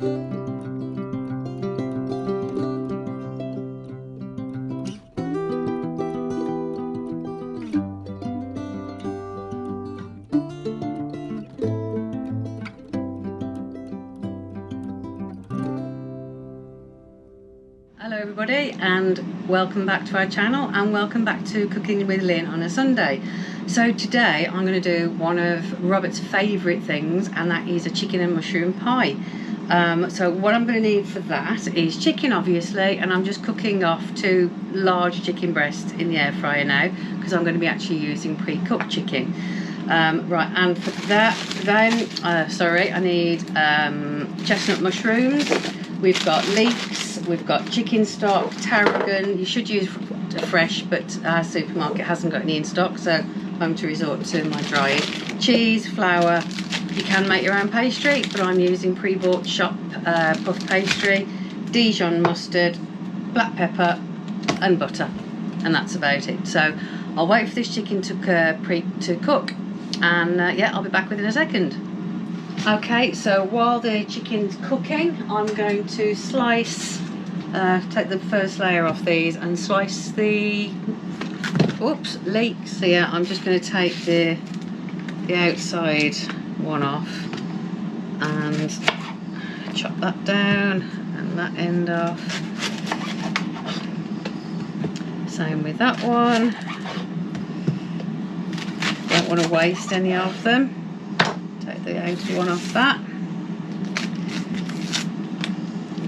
Hello everybody, and welcome back to our channel, and welcome back to Cooking with Lynn on a Sunday. So today I'm going to do one of Robert's favourite things, and that is a chicken and mushroom pie. So what I'm going to need for that is chicken, obviously, and I'm just cooking off 2 large chicken breasts in the air fryer now, because I'm going to be actually using pre-cooked chicken. Right, and for that then, I need chestnut mushrooms. We've got leeks, we've got chicken stock, tarragon. You should use fresh, but our supermarket hasn't got any in stock, so I'm going to resort to my drying. Cheese, flour. You can make your own pastry, but I'm using pre-bought shop puff pastry, Dijon mustard, black pepper and butter, and that's about it. So I'll wait for this chicken to cook, and yeah, I'll be back within a second. Okay, so while the chicken's cooking, I'm going to slice, take the first layer off these and slice the, leeks. So yeah, I'm just going to take the outside one off and chop that down and that end off. Same with that one. Don't want to waste any of them. Take the outer one off that.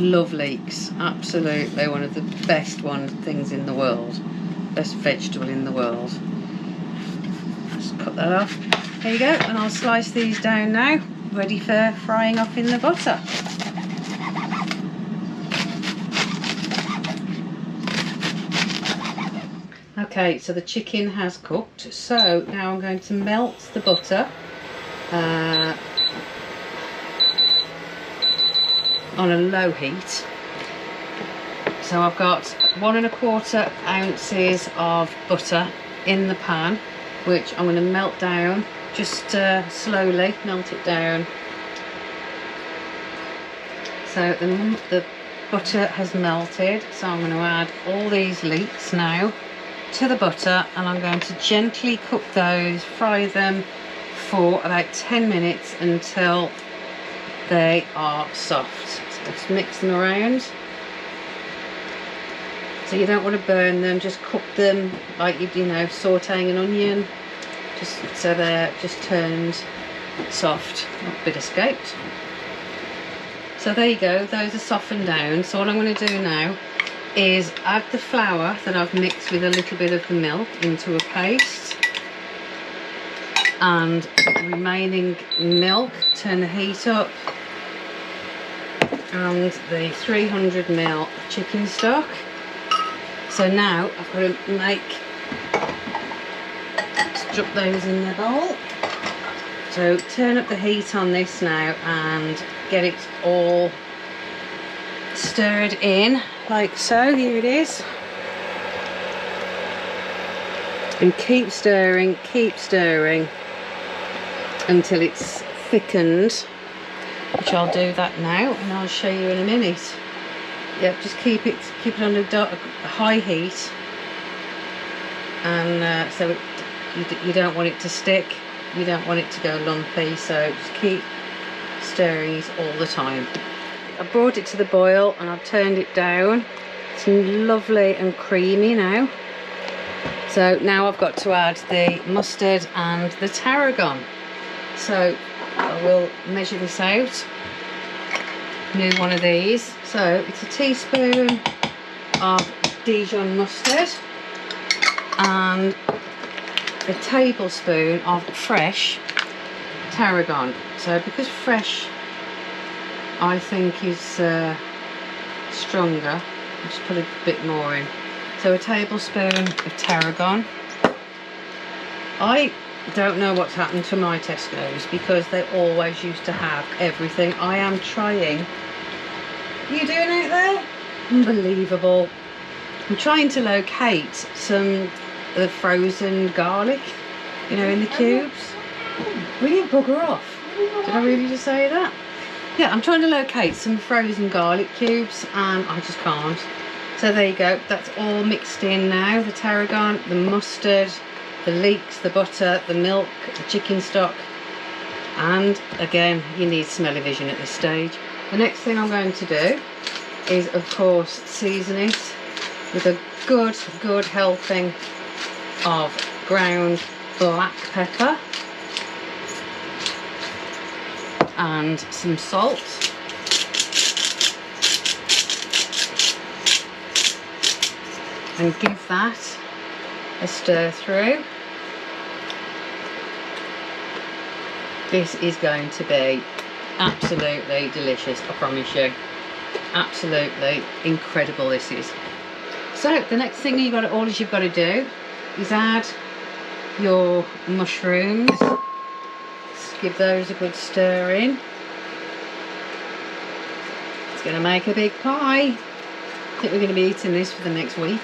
Love leeks, absolutely one of the best things in the world, best vegetable in the world. Just cut that off. There you go, and I'll slice these down now, ready for frying off in the butter. Okay, so the chicken has cooked, so now I'm going to melt the butter on a low heat. So I've got 1 1/4 ounces of butter in the pan, which I'm going to melt down, just slowly melt it down. So the butter has melted, so I'm going to add all these leeks now to the butter, and I'm going to gently cook those, fry them for about 10 minutes until they are soft. So just mix them around. So you don't want to burn them, just cook them like you know, sauteing an onion, just so they're just turned soft, not a bit escaped. So there you go, those are softened down. So what I'm going to do now is add the flour that I've mixed with a little bit of the milk into a paste, and the remaining milk, turn the heat up, and the 300 ml chicken stock. So now I've got to let's drop those in the bowl. So turn up the heat on this now and get it all stirred in like so. Here it is, and keep stirring until it's thickened, which I'll do that now, and I'll show you in a minute. Yep, just keep it on a high heat, and so you don't want it to stick, you don't want it to go lumpy, so just keep stirring it all the time. I brought it to the boil and I've turned it down. It's lovely and creamy now. So now I've got to add the mustard and the tarragon. So I will measure this out. New one of these. So it's a teaspoon of Dijon mustard and a tablespoon of fresh tarragon. So because fresh I think is stronger, I'll just put a bit more in. So a tablespoon of tarragon. I don't know what's happened to my Tesco's because they always used to have everything. I am trying. Are you doing out there? Unbelievable. I'm trying to locate some of the frozen garlic, you know, in the cubes. Will you bugger off? Did I really just say that? yeah, I'm trying to locate some frozen garlic cubes and I just can't. So there you go, that's all mixed in now. The tarragon, the mustard, the leeks, the butter, the milk, the chicken stock, and again, you need smell-o-vision at this stage. The next thing I'm going to do is, of course, season it with a good helping of ground black pepper and some salt. And give that a stir through. This is going to be absolutely delicious, I promise you. Absolutely incredible this is. So the next thing you've got to do is add your mushrooms. Just give those a good stir in. It's going to make a big pie. I think we're going to be eating this for the next week.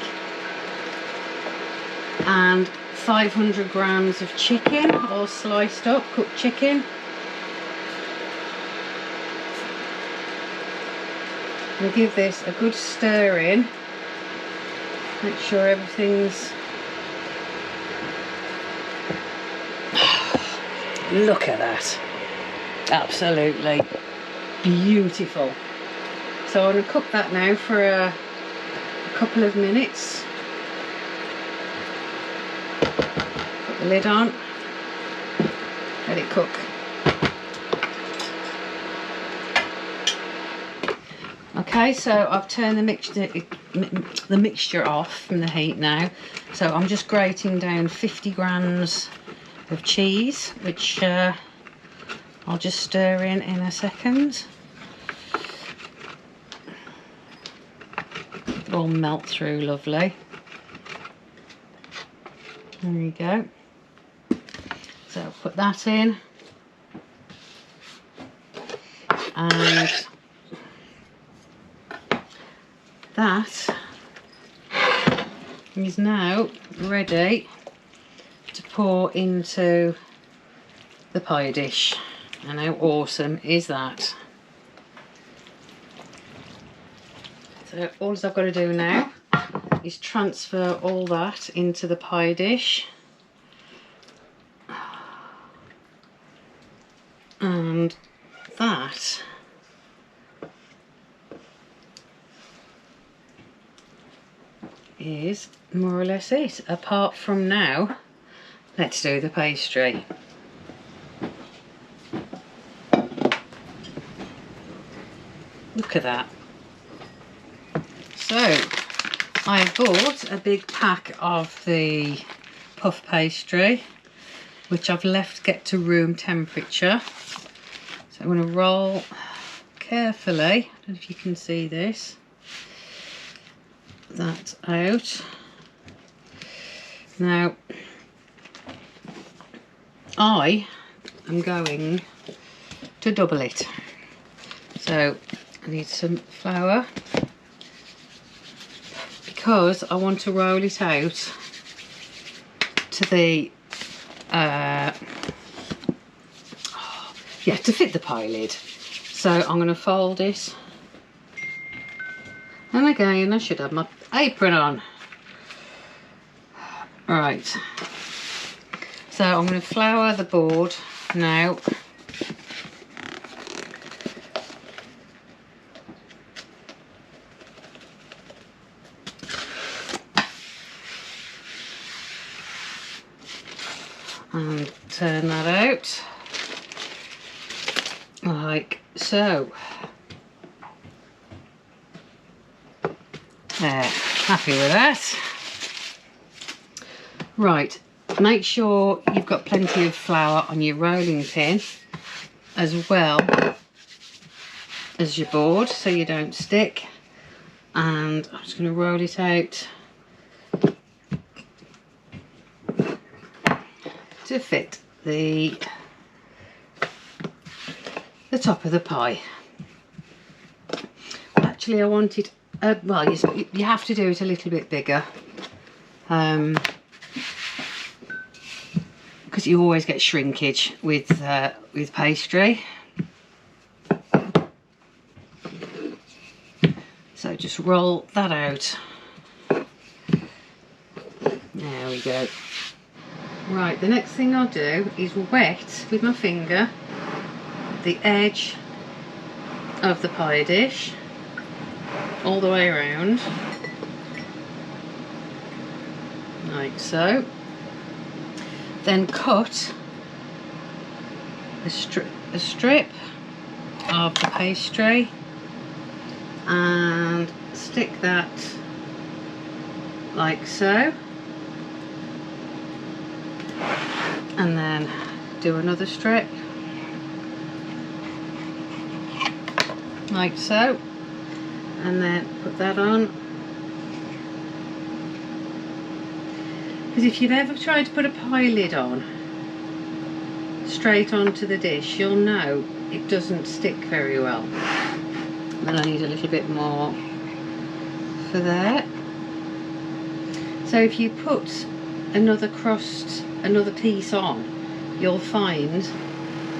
And 500 grams of chicken, all sliced up, cooked chicken. And give this a good stir in. Make sure everything's... Look at that. Absolutely beautiful. So I'm going to cook that now for a couple of minutes. Put the lid on. Let it cook. Okay, so I've turned the mixture off from the heat now. So I'm just grating down 50 grams of cheese, which I'll just stir in a second. It'll all melt through lovely. There you go. So I'll put that in. And that is now ready to pour into the pie dish. And how awesome is that? So all I've got to do now is transfer all that into the pie dish. And that is more or less it. Apart from now, let's do the pastry. Look at that. So I bought a big pack of the puff pastry, which I've left get to room temperature. So I'm going to roll carefully, I don't know if you can see this, that out. Now I am going to double it. So I need some flour because I want to roll it out to the to fit the pie lid. So I'm going to fold it, and again I should have my apron on. Right, so I'm going to flour the board now. And turn that out like so. There, happy with that. Right, make sure you've got plenty of flour on your rolling pin as well as your board so you don't stick. And I'm just going to roll it out to fit the top of the pie. Actually, I want it, well, you have to do it a little bit bigger, because you always get shrinkage with pastry. So just roll that out. There we go. Right, the next thing I'll do is wet with my finger the edge of the pie dish all the way around, like so. Then cut a strip of the pastry and stick that like so, and then do another strip like so, and then put that on. Because if you've ever tried to put a pie lid on straight onto the dish, you'll know it doesn't stick very well. Then I need a little bit more for that. So if you put another crust, another piece on, you'll find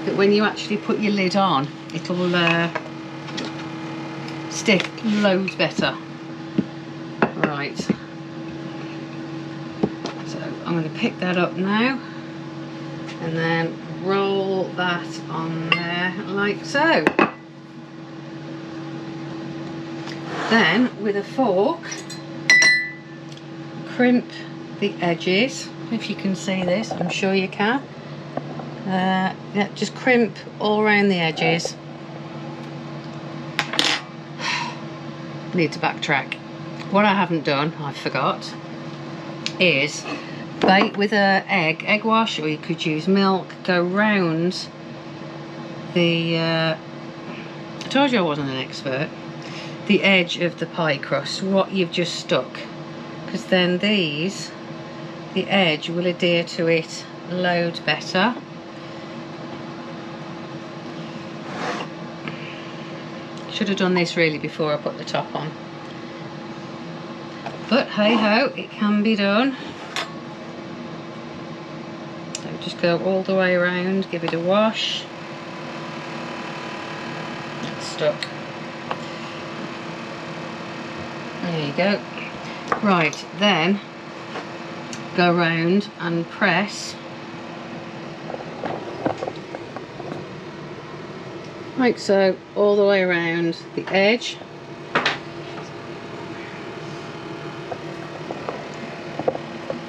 that when you actually put your lid on, it'll stick loads better. Right, so I'm going to pick that up now and then roll that on there like so. Then with a fork, crimp the edges. If you can see this, I'm sure you can. Yeah, just crimp all around the edges. Need to backtrack. What I haven't done, I forgot, is bake with a egg wash, or you could use milk. Go round the I told you I wasn't an expert, the edge of the pie crust, what you've just stuck, because then these, the edge will adhere to it loads better. Should have done this really before I put the top on, but hey ho, it can be done. So just go all the way around, give it a wash. It's stuck. There you go. Right, then go around and press like so all the way around the edge.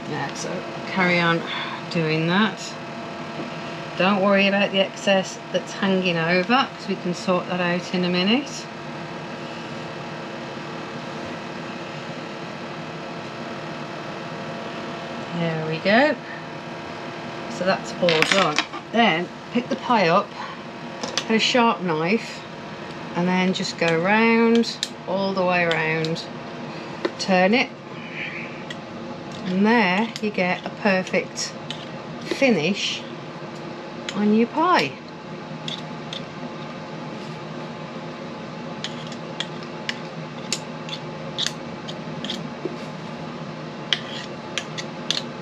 Yeah, so carry on doing that. Don't worry about the excess that's hanging over, because we can sort that out in a minute. There we go. So that's all done. Then pick the pie up, get a sharp knife, and then just go round, all the way around, turn it, and there you get a perfect finish on your pie.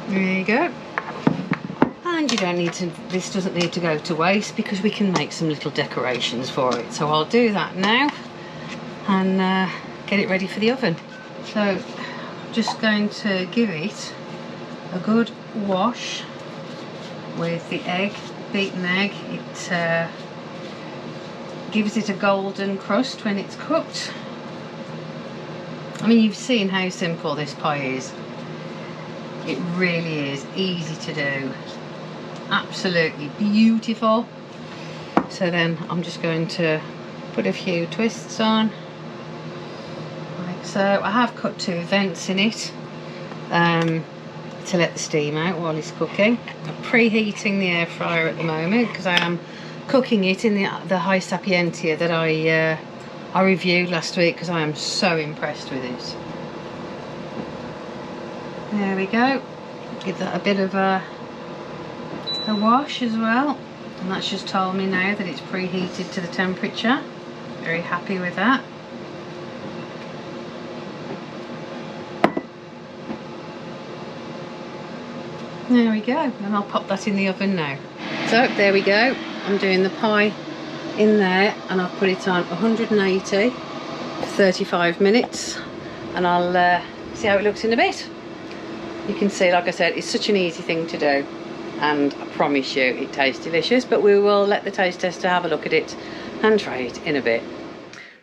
There you go. And you don't need to, this doesn't need to go to waste, because we can make some little decorations for it. So I'll do that now and get it ready for the oven. So I'm just going to give it a good wash with the egg, beaten egg. It gives it a golden crust when it's cooked. I mean, you've seen how simple this pie is. It really is easy to do, absolutely beautiful. So then I'm just going to put a few twists on like so. I have cut 2 vents in it to let the steam out while it's cooking. I'm preheating the air fryer at the moment, because I am cooking it in the high sapientia that I reviewed last week, because I am so impressed with it. There we go. Give that a bit of a wash as well, and that's just told me now that it's preheated to the temperature. Very happy with that. There we go, and I'll pop that in the oven now. So there we go. I'm doing the pie in there, and I've put it on 180 35 minutes, and I'll see how it looks in a bit. You can see, like I said, it's such an easy thing to do, and I promise you it tastes delicious, but we will let the taste tester have a look at it and try it in a bit.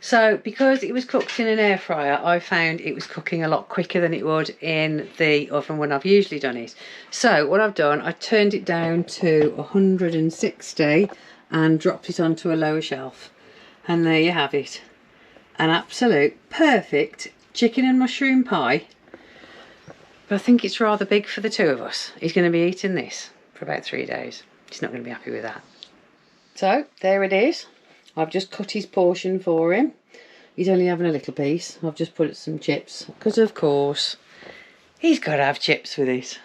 So because it was cooked in an air fryer, I found it was cooking a lot quicker than it would in the oven when I've usually done it. So what I've done, I turned it down to 160 and dropped it onto a lower shelf. And there you have it. An absolute perfect chicken and mushroom pie. But I think it's rather big for the two of us. He's going to be eating this for about 3 days. He's not going to be happy with that. So there it is. I've just cut his portion for him. He's only having a little piece. I've just put some chips, because of course he's got to have chips with it.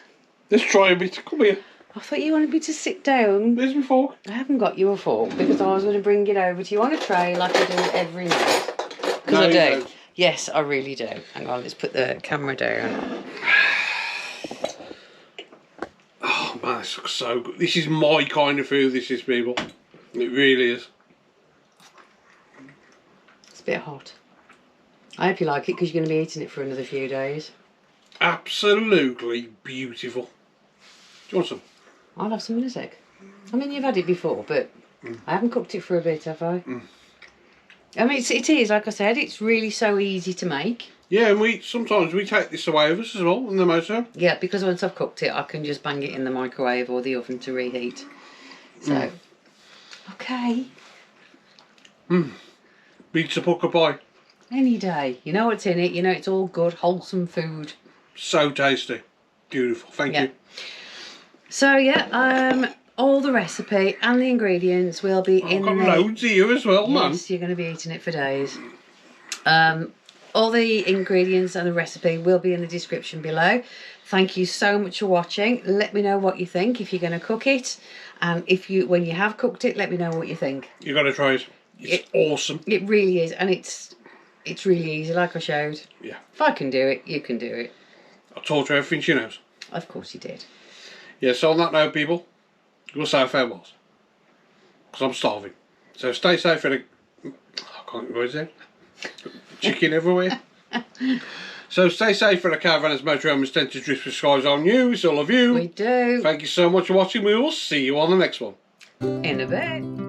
Let's try a bit. Come here. I thought you wanted me to sit down. Where's my fork? I haven't got you a fork because I was going to bring it over to you on a tray like I do every night. Because No, I you do. don't. Yes, I really do. Hang on, let's put the camera down. Oh man, this looks so good. This is my kind of food, this is, people. It really is. It's a bit hot. I hope you like it because you're going to be eating it for another few days. Absolutely beautiful. Do you want some? I'll have some in a sec. I mean, you've had it before, but I haven't cooked it for a bit, have I? I mean, it is, like I said, it's really so easy to make. Yeah, and sometimes we take this away with us as well in the motorhome. Yeah, because once I've cooked it, I can just bang it in the microwave or the oven to reheat. So, okay. Beats a pucker pie. Any day. You know what's in it, you know it's all good, wholesome food. So tasty. Beautiful. Thank you. So yeah, all the recipe and the ingredients will be in I've got loads here as well, man. Yes, you're going to be eating it for days. All the ingredients and the recipe will be in the description below. Thank you so much for watching. Let me know what you think if you're going to cook it, and when you have cooked it, let me know what you think. You got to try it. It's awesome. It really is, and it's really easy, like I showed. Yeah. If I can do it, you can do it. I taught her everything she knows. Of course you did. Yeah, so on that note, people, we'll say our farewells. Because I'm starving. So stay safe and I can't remember what it said. Chicken everywhere. So stay safe for the Caravaners Motorhome and Stented Drift with Skies on you. It's all of you. We do. Thank you so much for watching. We will see you on the next one. In a bit.